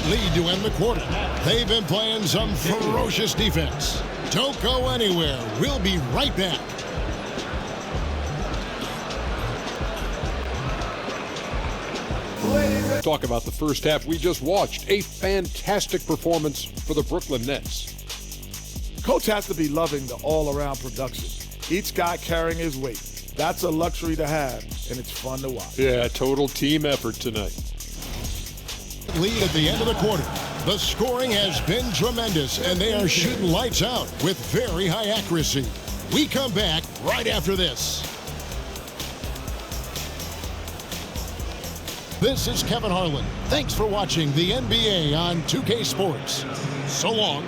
lead to end the quarter. They've been playing some ferocious defense. Don't go anywhere. We'll be right back. Talk about the first half we just watched. A fantastic performance for the Brooklyn Nets. Coach has to be loving the all-around production. Each guy carrying his weight. That's a luxury to have, and it's fun to watch. Yeah, total team effort tonight. Lead at the end of the quarter. The scoring has been tremendous, and they are shooting lights out with very high accuracy. We come back right after this. This is Kevin Harlan. Thanks for watching the NBA on 2K Sports. So long.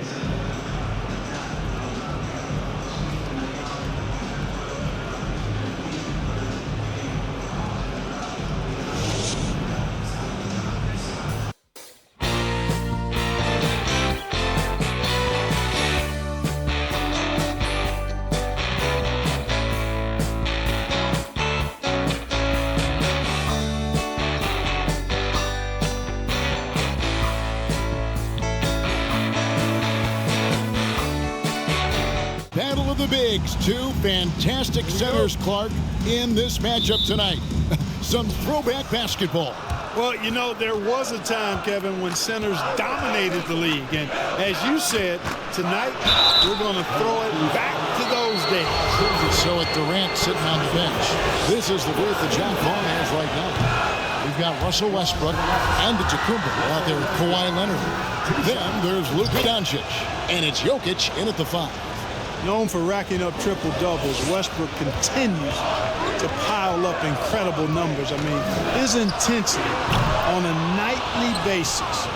Battle of the Bigs. Two fantastic centers, Clark, in this matchup tonight. Some throwback basketball. Well, you know, there was a time, Kevin, when centers dominated the league. And as you said, tonight we're going to throw it back to those days. So at Durant sitting on the bench. This is the group that John Vaughn has right now. We've got Russell Westbrook and Antetokounmpo out there with Kawhi Leonard. Then there's Luka Doncic. And it's Jokic in at the 5. Known for racking up triple-doubles, Westbrook continues to pile up incredible numbers. I mean, his intensity on a nightly basis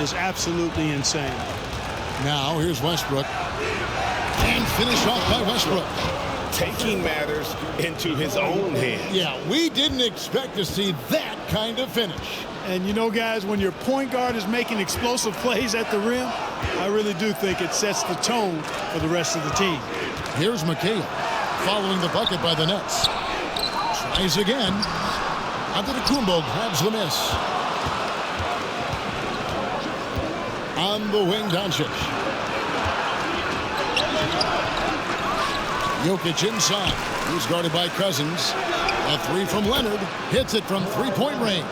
is absolutely insane. Now, here's Westbrook. And finished off by Westbrook. Taking matters into his own hands. Yeah, we didn't expect to see that kind of finish. And you know, guys, when your point guard is making explosive plays at the rim, I really do think it sets the tone for the rest of the team. Here's McHale following the bucket by the Nets. Tries again. Antetokounmpo grabs the miss. On the wing, Doncic. Jokic inside. He's guarded by Cousins. A 3 from Leonard. Hits it from three-point range.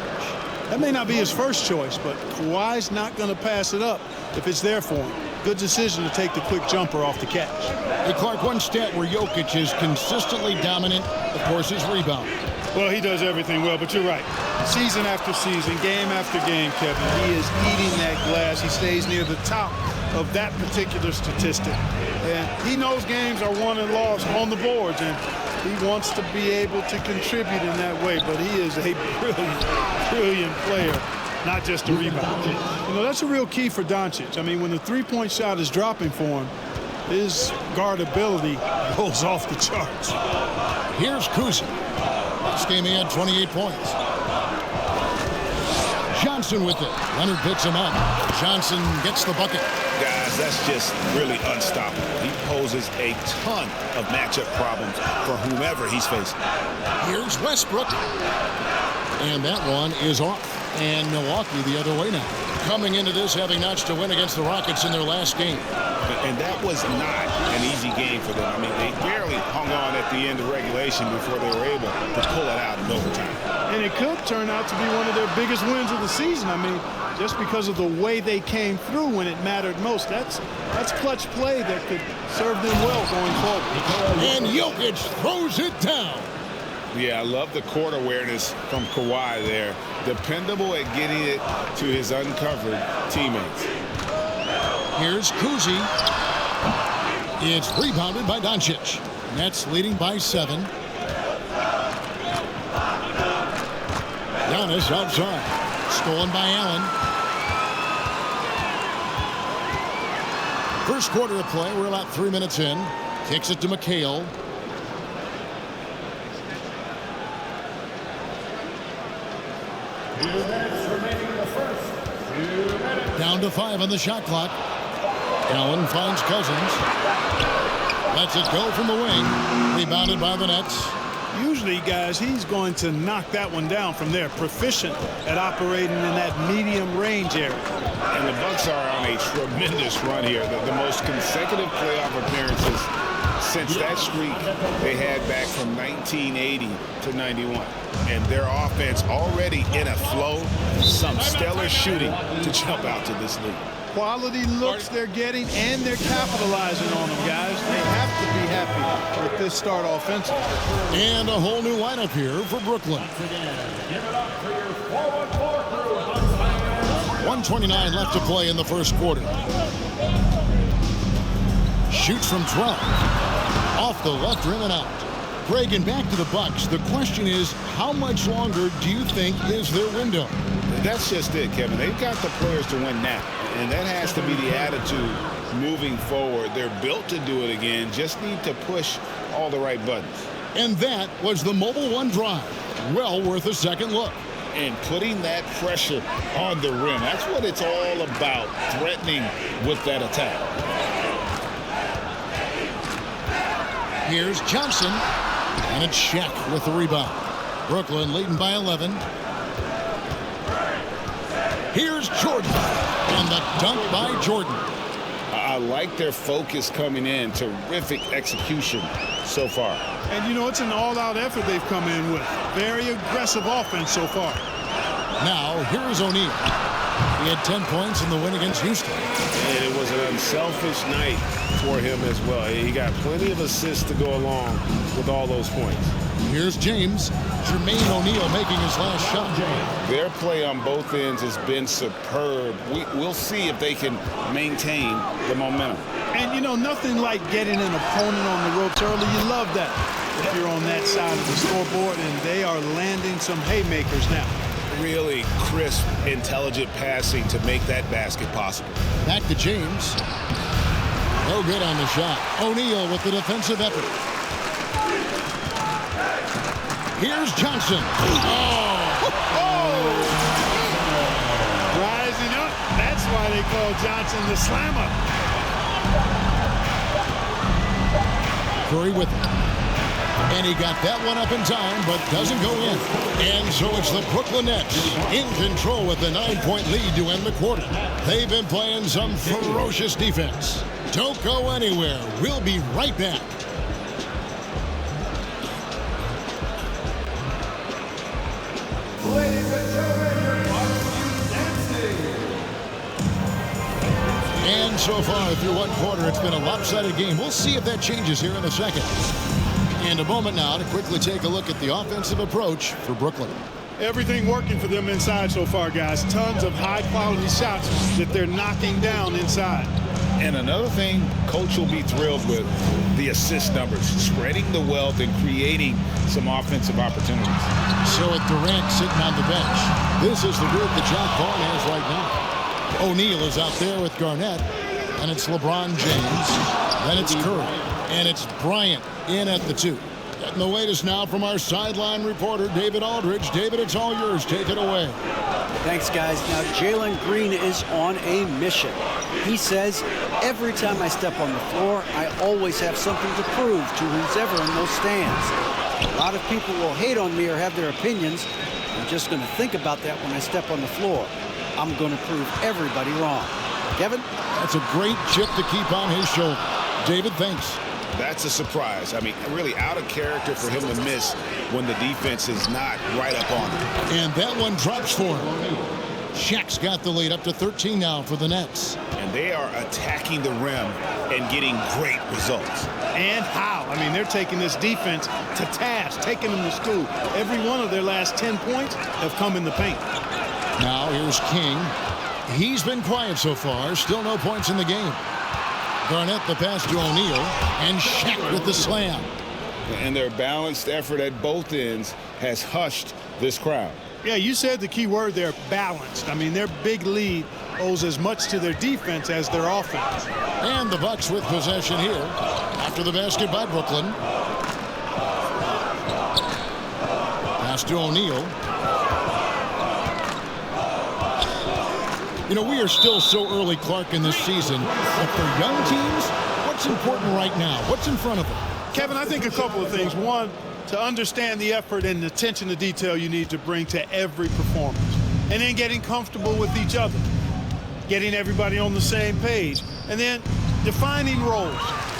That may not be his first choice, but Kawhi's not going to pass it up if it's there for him. Good decision to take the quick jumper off the catch. Hey, Clark, one stat where Jokic is consistently dominant, of course, is rebound. Well, he does everything well, but you're right. Season after season, game after game, Kevin, he is eating that glass. He stays near the top of that particular statistic. And he knows games are won and lost on the boards, and he wants to be able to contribute in that way, but he is a brilliant player, not just a rebounder. You know, that's a real key for Doncic. I mean, when the three-point shot is dropping for him, his guardability goes off the charts. Here's Kuzma. This game he had 28 points. Johnson with it. Leonard picks him up. Johnson gets the bucket. Guys, that's just really unstoppable. He poses a ton of matchup problems for whomever he's facing. Here's Westbrook. And that one is off. And Milwaukee the other way now. Coming into this having notched a win against the Rockets in their last game. And that was not an easy game for them. I mean, they barely hung on at the end of regulation before they were able to pull it out in overtime. And it could turn out to be one of their biggest wins of the season. I mean, just because of the way they came through when it mattered most. That's clutch play that could serve them well going forward. And Jokic throws it down. Yeah, I love the court awareness from Kawhi there. Dependable at getting it to his uncovered teammates. Here's Kuzi. It's rebounded by Doncic. Nets leading by 7. Giannis outside. Stolen by Allen. First quarter of play. We're about 3 minutes in. Kicks it to McHale. Down to 5 on the shot clock. Allen finds Cousins. Lets it go from the wing. Rebounded by the Nets. Usually, guys, he's going to knock that one down from there. Proficient at operating in that medium range area. And the Bucks are on a tremendous run here. The most consecutive playoff appearances since that streak they had back from 1980 to 91. And their offense already in a flow, some stellar shooting to jump out to this league. Quality looks they're getting, and they're capitalizing on them, guys. They have to be happy with this start offensively. And a whole new lineup here for Brooklyn. 1:29 left to play in the first quarter. Shoots from 12. Off the left rim and out. Greg, and back to the Bucks. The question is, how much longer do you think is their window? That's just it, Kevin. They've got the players to win now, and that has to be the attitude moving forward. They're built to do it again, just need to push all the right buttons. And that was the Mobile One drive. Well worth a second look. And putting that pressure on the rim, that's what it's all about, threatening with that attack. Here's Johnson, and it's Shaq with the rebound. Brooklyn leading by 11. Here's Jordan, and the dunk by Jordan. I like their focus coming in. Terrific execution so far. And, you know, it's an all-out effort they've come in with. Very aggressive offense so far. Now, here's O'Neal. He had 10 points in the win against Houston. And it was an unselfish night for him as well. He got plenty of assists to go along with all those points. Here's James. Jermaine O'Neal making his last shot. Their play on both ends has been superb. We'll see if they can maintain the momentum. And, you know, nothing like getting an opponent on the ropes early. You love that if you're on that side of the scoreboard, and they are landing some haymakers now. Really crisp, intelligent passing to make that basket possible. Back to James. No good on the shot. O'Neal with the defensive effort. Here's Johnson. Rising up. That's why they call Johnson the slammer. Curry with it. And he got that one up in time, but doesn't go in. And so it's the Brooklyn Nets in control with the 9-point lead to end the quarter. They've been playing some ferocious defense. Don't go anywhere. We'll be right back. And so far, through one quarter, it's been a lopsided game. We'll see if that changes here in a second. And a moment now to quickly take a look at the offensive approach for Brooklyn. Everything working for them inside so far, guys. Tons of high-quality shots that they're knocking down inside. And another thing Coach will be thrilled with, the assist numbers, spreading the wealth and creating some offensive opportunities. So with Durant sitting on the bench, this is the group that John Vaughn has right now. O'Neal is out there with Garnett, and it's LeBron James, then it's Curry, and it's Bryant in at the 2. Getting the latest now from our sideline reporter, David Aldridge. David, it's all yours. Take it away. Thanks, guys. Now, Jalen Green is on a mission. He says, every time I step on the floor, I always have something to prove to who's ever in those stands. A lot of people will hate on me or have their opinions. I'm just going to think about that when I step on the floor. I'm going to prove everybody wrong. Kevin? That's a great chip to keep on his shoulder. David, thanks. That's a surprise. I mean, really out of character for him to miss when the defense is not right up on him. And that one drops for him. Shaq's got the lead up to 13 now for the Nets. And they are attacking the rim and getting great results. And how? I mean, they're taking this defense to task, taking them to school. Every one of their last 10 points have come in the paint. Now here's King. He's been quiet so far. Still no points in the game. Garnett the pass to O'Neal, and Shaq with the slam. And their balanced effort at both ends has hushed this crowd. Yeah, you said the key word there, balanced. I mean, their big lead owes as much to their defense as their offense. And the Bucks with possession here after the basket by Brooklyn. Pass to O'Neal. You know, we are still so early, Clark, in this season. But for young teams, what's important right now? What's in front of them? Kevin, I think a couple of things. One, to understand the effort and the attention to detail you need to bring to every performance. And then getting comfortable with each other, getting everybody on the same page, and then defining roles,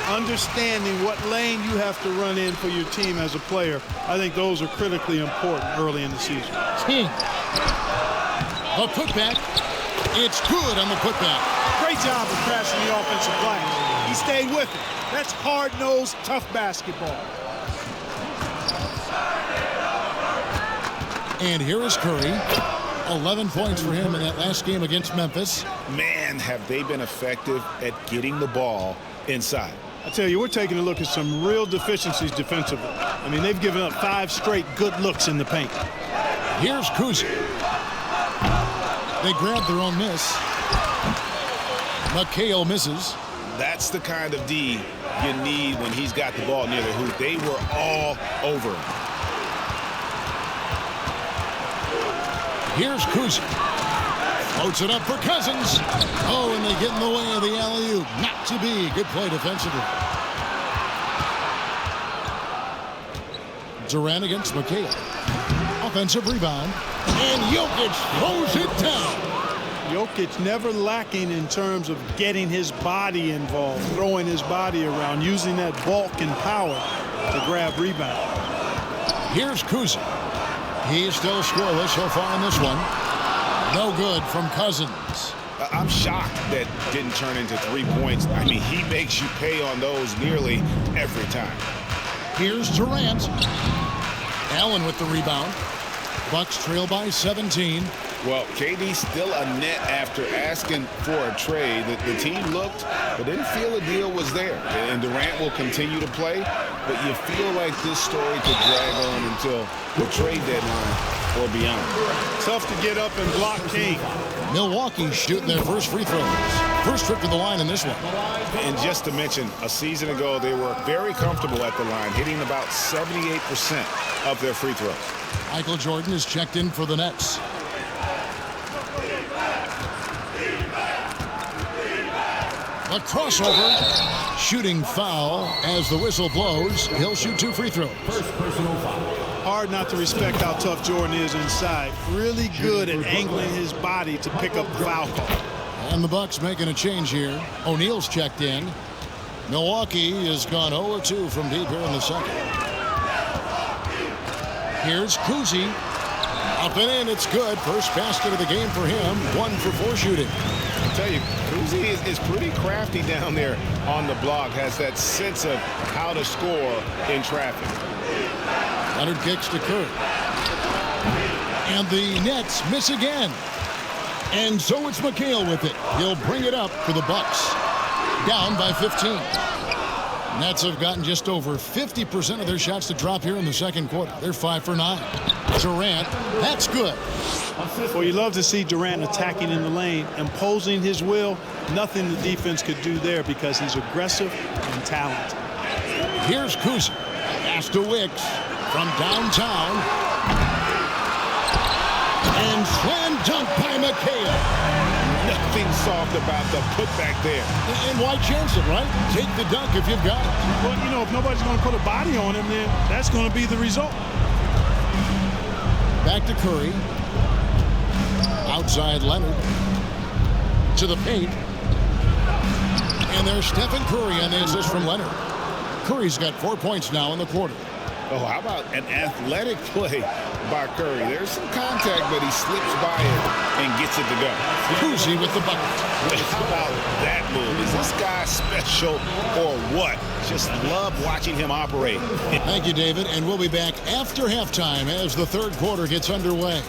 understanding what lane you have to run in for your team as a player. I think those are critically important early in the season. King. A putback. It's good on the putback. Great job of crashing the offensive glass. He stayed with it. That's hard-nosed, tough basketball. And here is Curry. 11 points for him in that last game against Memphis. Man, have they been effective at getting the ball inside. I tell you, we're taking a look at some real deficiencies defensively. I mean, they've given up 5 straight good looks in the paint. Here's Kuzi. They grabbed their own miss. McHale misses. That's the kind of D you need when he's got the ball near the hoop. They were all over him. Here's Kuzi. Floats it up for Cousins. Oh, and they get in the way of the alley-oop. Not to be. Good play defensively. Durant against McHale. Offensive rebound. And Jokic throws it down. Jokic never lacking in terms of getting his body involved, throwing his body around, using that bulk and power to grab rebound. Here's Kuzi. He's still scoreless so far in this one. No good from Cousins. I'm shocked that didn't turn into 3 points. I mean, he makes you pay on those nearly every time. Here's Durant. Allen with the rebound. Bucks trail by 17. Well, KD's still a net after asking for a trade. The team looked, but didn't feel a deal was there. And Durant will continue to play, but you feel like this story could drag on until the trade deadline or beyond. Tough to get up and block King. Milwaukee shooting their first free throws. First trip to the line in this one. And just to mention, a season ago, they were very comfortable at the line, hitting about 78% of their free throws. Michael Jordan is checked in for the Nets. A crossover. Shooting foul as the whistle blows. He'll shoot 2 free throws. Hard not to respect how tough Jordan is inside. Really good at angling his body to pick up the foul call. And the Bucks making a change here. O'Neal's checked in. Milwaukee has gone 0-2 from deep here in the second. Here's Kuzi. Up and in, it's good. First basket of the game for him. 1 for 4 shooting. I tell you, Kuzi is pretty crafty down there on the block. Has that sense of how to score in traffic. Leonard kicks to Curry. And the Nets miss again. And so it's McHale with it. He'll bring it up for the Bucks. Down by 15. Nets have gotten just over 50% of their shots to drop here in the second quarter. They're 5 for 9. Durant, that's good. Well, you love to see Durant attacking in the lane, imposing his will. Nothing the defense could do there because he's aggressive and talented. Here's Kuzi. Pass to Wicks from downtown. And slam dunk by McHale. Nothing soft about the putback there. And why chance it, right? Take the dunk if you've got it. Well, you know, if nobody's going to put a body on him, then that's going to be the result. Back to Curry. Outside Leonard. To the paint. And there's Stephen Curry on the assist from Leonard. Curry's got 4 points now in the quarter. Oh, how about an athletic play by Curry? There's some contact, but he slips by it and gets it to go. Kuzi with the bucket. How about that move? Is this guy special or what? Just love watching him operate. Thank you, David. And we'll be back after halftime as the third quarter gets underway.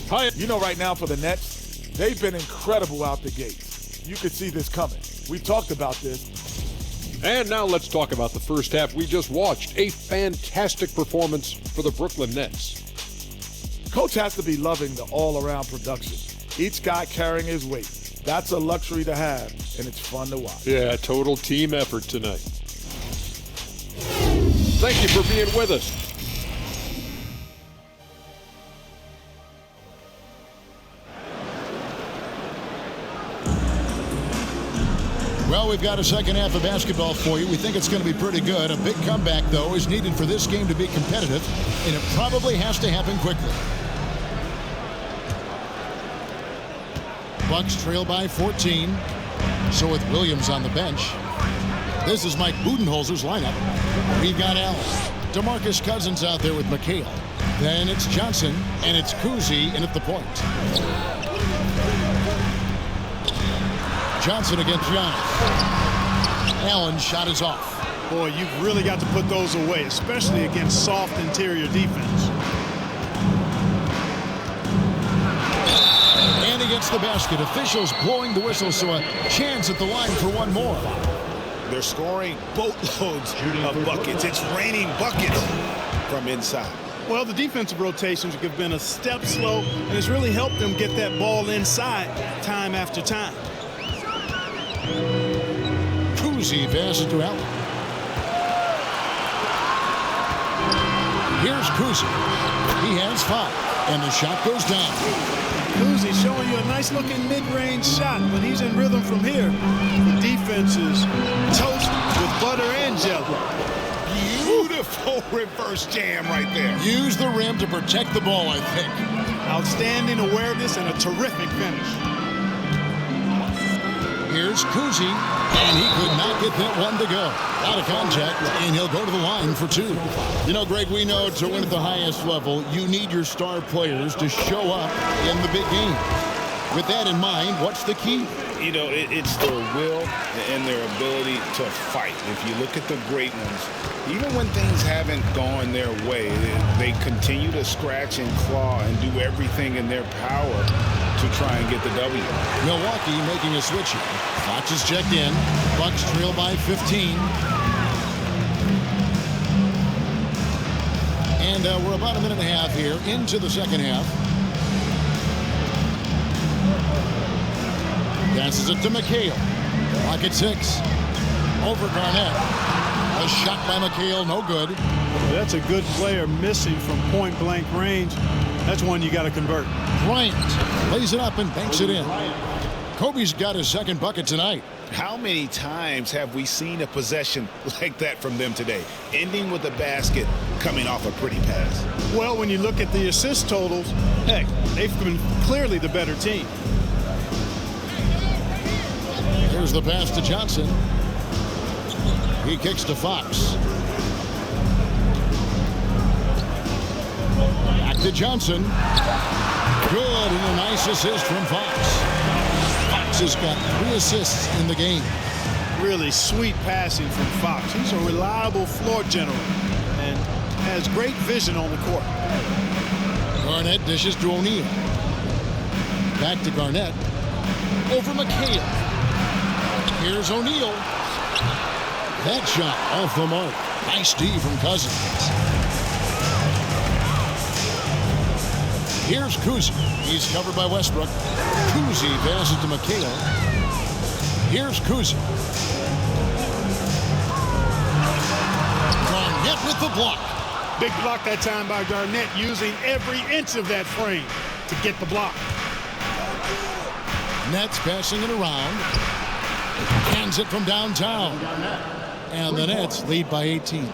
Hi. You know, right now for the Nets, they've been incredible out the gates. You could see this coming. We've talked about this. And now let's talk about the first half we just watched. A fantastic performance for the Brooklyn Nets. Coach has to be loving the all-around production. Each guy carrying his weight. That's a luxury to have, and it's fun to watch. Yeah, total team effort tonight. Thank you for being with us. Well, we've got a second half of basketball for you. We think it's going to be pretty good. A big comeback, though, is needed for this game to be competitive, and it probably has to happen quickly. Bucks trail by 14. So with Williams on the bench, this is Mike Budenholzer's lineup. We've got Allen, DeMarcus Cousins out there with McHale. Then it's Johnson, and it's Kuzi in at the point. Johnson against Giannis. Allen's shot is off. Boy, you've really got to put those away, especially against soft interior defense. And against the basket, officials blowing the whistle, so a chance at the line for one more. They're scoring boatloads of buckets. It's raining buckets from inside. Well, the defensive rotations have been a step slow, and it's really helped them get that ball inside time after time. Kuzi passes to Allen. Here's Kuzi. He has 5, and the shot goes down. Kuzi showing you a nice-looking mid-range shot. When he's in rhythm from here, the defense is toast with butter and jelly. Beautiful reverse jam right there. Use the rim to protect the ball, I think. Outstanding awareness and a terrific finish. Here's Kuzi, and he could not get that one to go. Out of contact, and he'll go to the line for 2. You know, Greg, we know to win at the highest level, you need your star players to show up in the big game. With that in mind, what's the key? You know, it's their will and their ability to fight. If you look at the great ones, even when things haven't gone their way, they continue to scratch and claw and do everything in their power to try and get the W. Milwaukee making a switch here. Fox is checked in. Bucks trail by 15. And we're about a minute and a half here into the second half. Passes it to McHale. Clock at 6. Over Garnett. A shot by McHale, no good. That's a good player missing from point-blank range. That's one you got to convert. Bryant lays it up and banks it in. Kobe's got his second bucket tonight. How many times have we seen a possession like that from them today, ending with a basket coming off a pretty pass? Well, when you look at the assist totals, heck, they've been clearly the better team. Here's the pass to Johnson. He kicks to Fox. Back to Johnson. Good, and a nice assist from Fox. Fox has got 3 assists in the game. Really sweet passing from Fox. He's a reliable floor general and has great vision on the court. Garnett dishes to O'Neal. Back to Garnett. Over McHale. Here's O'Neal. That shot off the mark. Nice D from Cousins. Here's Kuzi. He's covered by Westbrook. Kuzi passes to McHale. Here's Kuzi. Garnett with the block. Big block that time by Garnett, using every inch of that frame to get the block. Nets passing it around. Hands it from downtown. And the Nets lead by 18.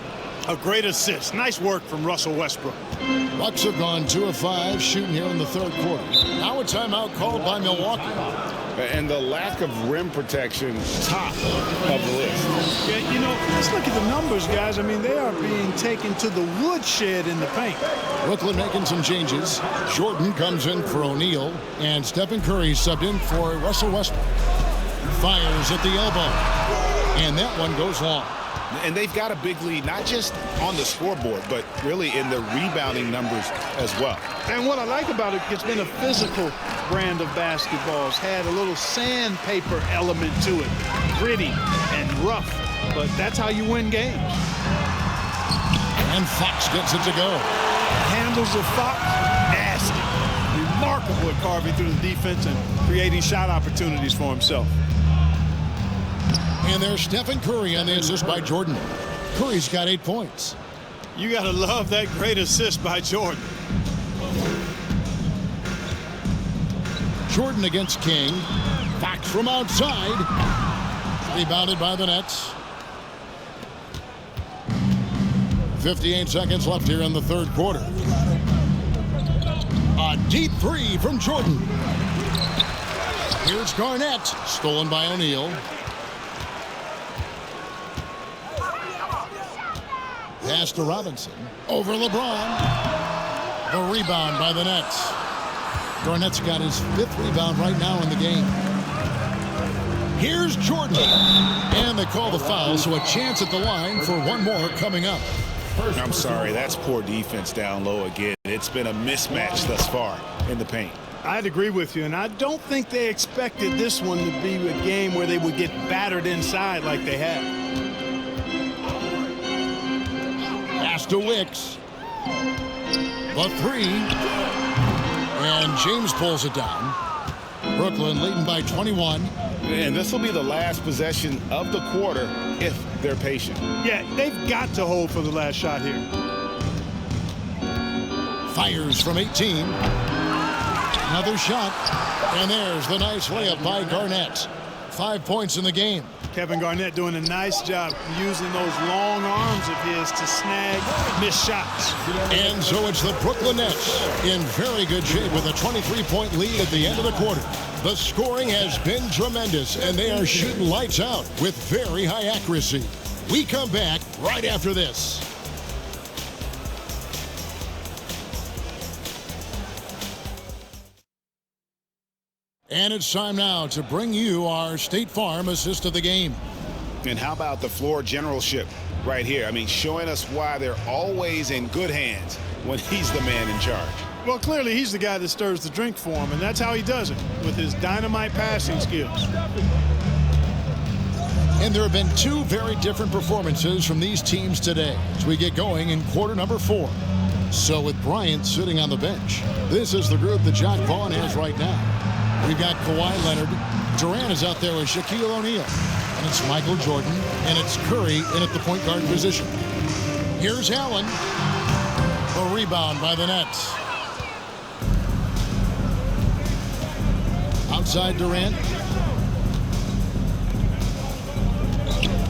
A great assist. Nice work from Russell Westbrook. Bucks have gone 2 of 5 shooting here in the third quarter. Now a timeout called by Milwaukee. And the lack of rim protection, top of the list. Yeah, you know, let's look at the numbers, guys. I mean, they are being taken to the woodshed in the paint. Brooklyn making some changes. Jordan comes in for O'Neal, and Stephen Curry subbed in for Russell Westbrook. Fires at the elbow, and that one goes long. And they've got a big lead, not just on the scoreboard, but really in the rebounding numbers as well. And what I like about it, it's been a physical brand of basketball. It's had a little sandpaper element to it. Gritty and rough, but that's how you win games. And Fox gets it to go. Handles of Fox, nasty. Remarkable at carving through the defense and creating shot opportunities for himself. And there's Stephen Curry on the assist by Jordan. Curry's got 8 points. You got to love that great assist by Jordan. Jordan against King. Fox from outside. Rebounded by the Nets. 58 seconds left here in the third quarter. A deep three from Jordan. Here's Garnett. Stolen by O'Neal. Pass to Robinson. Over LeBron. The rebound by the Nets. Garnett's got his 5th rebound right now in the game. Here's Jordan. And they call the foul, so a chance at the line for one more coming up. I'm sorry, that's poor defense down low again. It's been a mismatch thus far in the paint. I'd agree with you, and I don't think they expected this one to be a game where they would get battered inside like they have. Pass to Wicks. The three. And James pulls it down. Brooklyn leading by 21. And this will be the last possession of the quarter if they're patient. Yeah, they've got to hold for the last shot here. Fires from 18. Another shot. And there's the nice layup by Garnett. 5 points in the game. Kevin Garnett doing a nice job using those long arms of his to snag missed shots. And so it's the Brooklyn Nets in very good shape with a 23-point lead at the end of the quarter. The scoring has been tremendous, and they are shooting lights out with very high accuracy. We come back right after this. And it's time now to bring you our State Farm assist of the game. And how about the floor generalship right here? I mean, showing us why they're always in good hands when he's the man in charge. Well, clearly he's the guy that stirs the drink for him, and that's how he does it, with his dynamite passing skills. And there have been 2 very different performances from these teams today as we get going in quarter number 4. So with Bryant sitting on the bench, this is the group that John Vaughn has right now. We've got Kawhi Leonard. Durant is out there with Shaquille O'Neal. And it's Michael Jordan. And it's Curry in at the point guard position. Here's Allen. A rebound by the Nets. Outside Durant.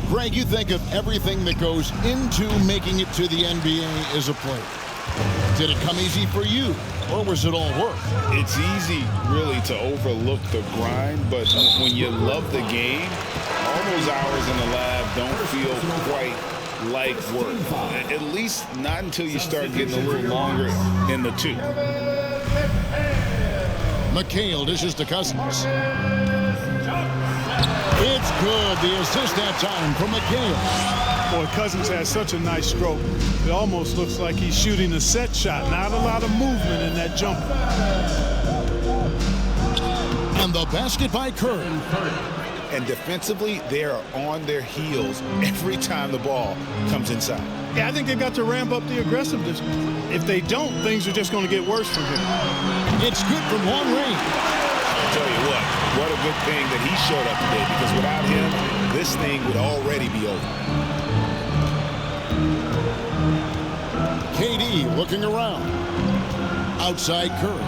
Greg, you think of everything that goes into making it to the NBA as a player. Did it come easy for you, or was it all work? It's easy, really, to overlook the grind, but when you love the game, all those hours in the lab don't feel quite like work. At least not until you start getting a little longer in the tooth. McHale dishes to Cousins. It's good. The assist that time from McHale. Boy, Cousins has such a nice stroke. It almost looks like he's shooting a set shot. Not a lot of movement in that jumper. And the basket by Curry. And defensively, they are on their heels every time the ball comes inside. Yeah, I think they've got to ramp up the aggressiveness. If they don't, things are just going to get worse from here. It's good from long range. I'll tell you what a good thing that he showed up today, because without him, this thing would already be over. KD looking around. Outside Curry.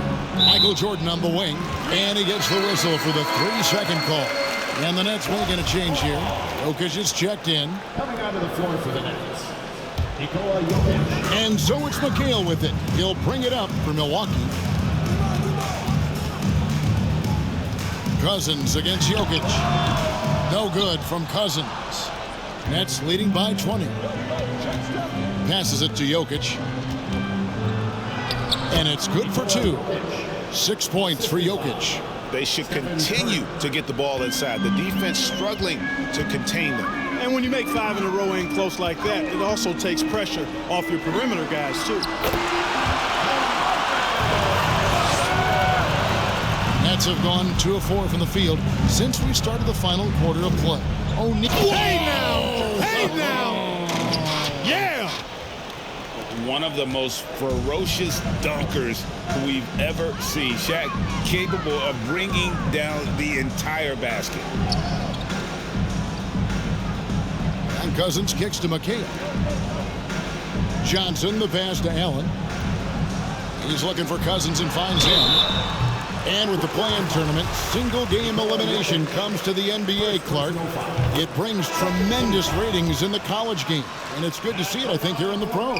Michael Jordan on the wing. And he gets the whistle for the 3-second call. And the Nets making a change here. Jokic is checked in. Coming onto the floor for the Nets, Nikola Jokic. And so it's McHale with it. He'll bring it up for Milwaukee. Cousins against Jokic. No good from Cousins. Nets leading by 20. Passes it to Jokic. And it's good for 2. 6 points for Jokic. They should continue to get the ball inside. The defense struggling to contain them. And when you make 5 in a row in close like that, it also takes pressure off your perimeter guys, too. Nets have gone 2 of 4 from the field since we started the final quarter of play. O'Neal. Hey now! Hey now! Yeah! One of the most ferocious dunkers we've ever seen. Shaq capable of bringing down the entire basket. And Cousins kicks to McHale. Johnson, the pass to Allen. He's looking for Cousins and finds him. And with the play-in tournament, single-game elimination comes to the NBA, Clark. It brings tremendous ratings in the college game, and it's good to see it, I think, here in the pros.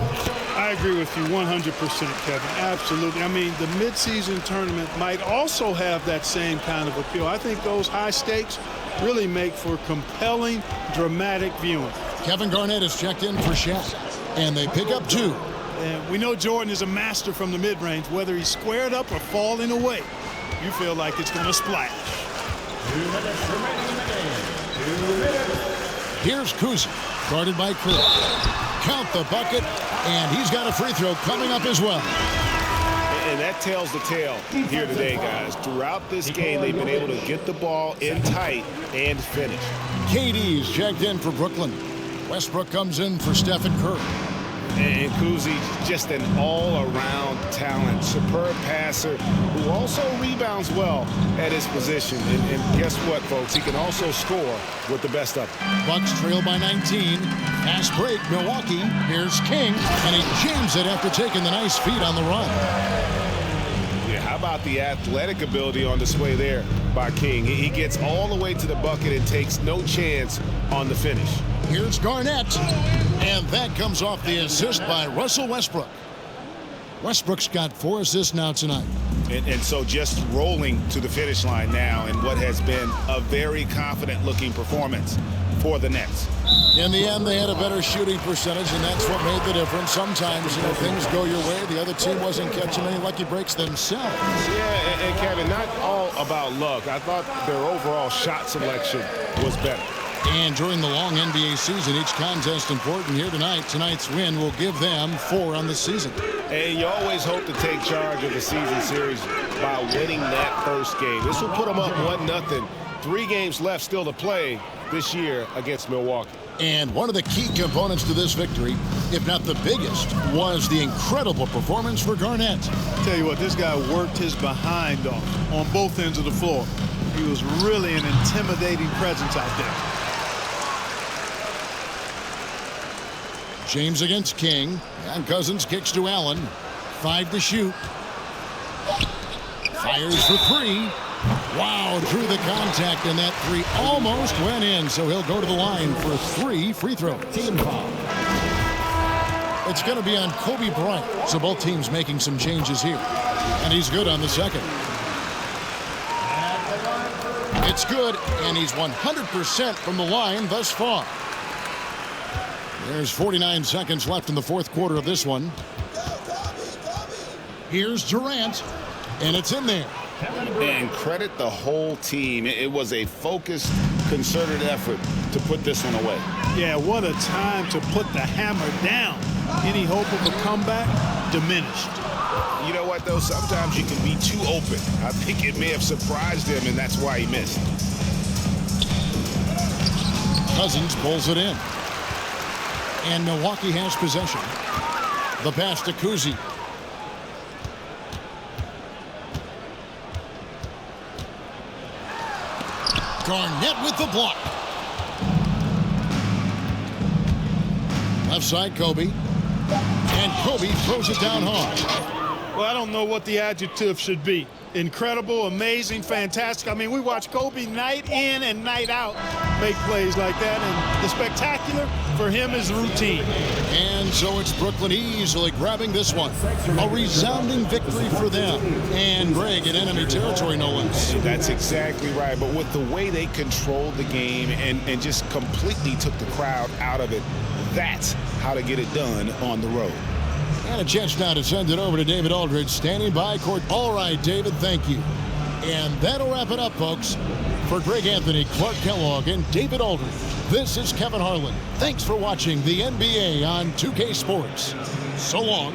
I agree with you 100%, Kevin. Absolutely. I mean, the midseason tournament might also have that same kind of appeal. I think those high stakes really make for compelling, dramatic viewing. Kevin Garnett is checked in for Shaq, and they pick up 2. And we know Jordan is a master from the mid-range. Whether he's squared up or falling away, you feel like it's going to splash. 2 minutes remaining in the game. 2 minutes. Here's Kuzi, guarded by Crew. Count the bucket, and he's got a free throw coming up as well. And that tells the tale here today, guys. Throughout this game, they've been able to get the ball in tight and finish. KD's checked in for Brooklyn. Westbrook comes in for Stephen Curry. And Kuzi, just an all-around talent, superb passer who also rebounds well at his position. And guess what, folks? He can also score with the best of them. Bucks trail by 19. Fast break, Milwaukee. Here's King, and he jams it after taking the nice feed on the run. Yeah, how about the athletic ability on display there by King? He gets all the way to the bucket and takes no chance on the finish. Here's Garnett, and that comes off the assist by Russell Westbrook. Westbrook's got 4 assists now tonight. And so just rolling to the finish line now in what has been a very confident-looking performance for the Nets. In the end, they had a better shooting percentage, and that's what made the difference. Sometimes, things go your way. The other team wasn't catching any lucky breaks themselves. Yeah, and Kevin, not all about luck. I thought their overall shot selection was better. And during the long NBA season, each contest important here tonight. Tonight's win will give them 4 on the season. And you always hope to take charge of the season series by winning that first game. This will put them up 1-0. 3 games left still to play this year against Milwaukee. And one of the key components to this victory, if not the biggest, was the incredible performance for Garnett. Tell you what, this guy worked his behind off on both ends of the floor. He was really an intimidating presence out there. James against King, and Cousins kicks to Allen. 5 to shoot. Fires for 3. Wow, drew the contact, and that 3 almost went in, so he'll go to the line for 3 free throws. Team foul. It's going to be on Kobe Bryant, so both teams making some changes here. And he's good on the second. It's good, and he's 100% from the line thus far. There's 49 seconds left in the 4th quarter of this one. Here's Durant, and it's in there. And credit the whole team. It was a focused, concerted effort to put this one away. Yeah, what a time to put the hammer down. Any hope of a comeback diminished. You know what, though? Sometimes you can be too open. I think it may have surprised him, and that's why he missed. Cousins pulls it in. And Milwaukee has possession. The pass to Kuzi. Garnett with the block. Left side, Kobe. And Kobe throws it down hard. Well, I don't know what the adjective should be. Incredible, amazing, fantastic. I mean, we watch Kobe night in and night out make plays like that, and the spectacular for him is routine. And so it's Brooklyn easily grabbing this one. A resounding victory for them. And Greg in enemy territory, no less. That's exactly right. But with the way they controlled the game and just completely took the crowd out of it, that's how to get it done on the road. And a chance now to send it over to David Aldridge, standing by court. All right, David, thank you. And that'll wrap it up, folks. For Greg Anthony, Clark Kellogg, and David Aldridge, this is Kevin Harlan. Thanks for watching the NBA on 2K Sports. So long.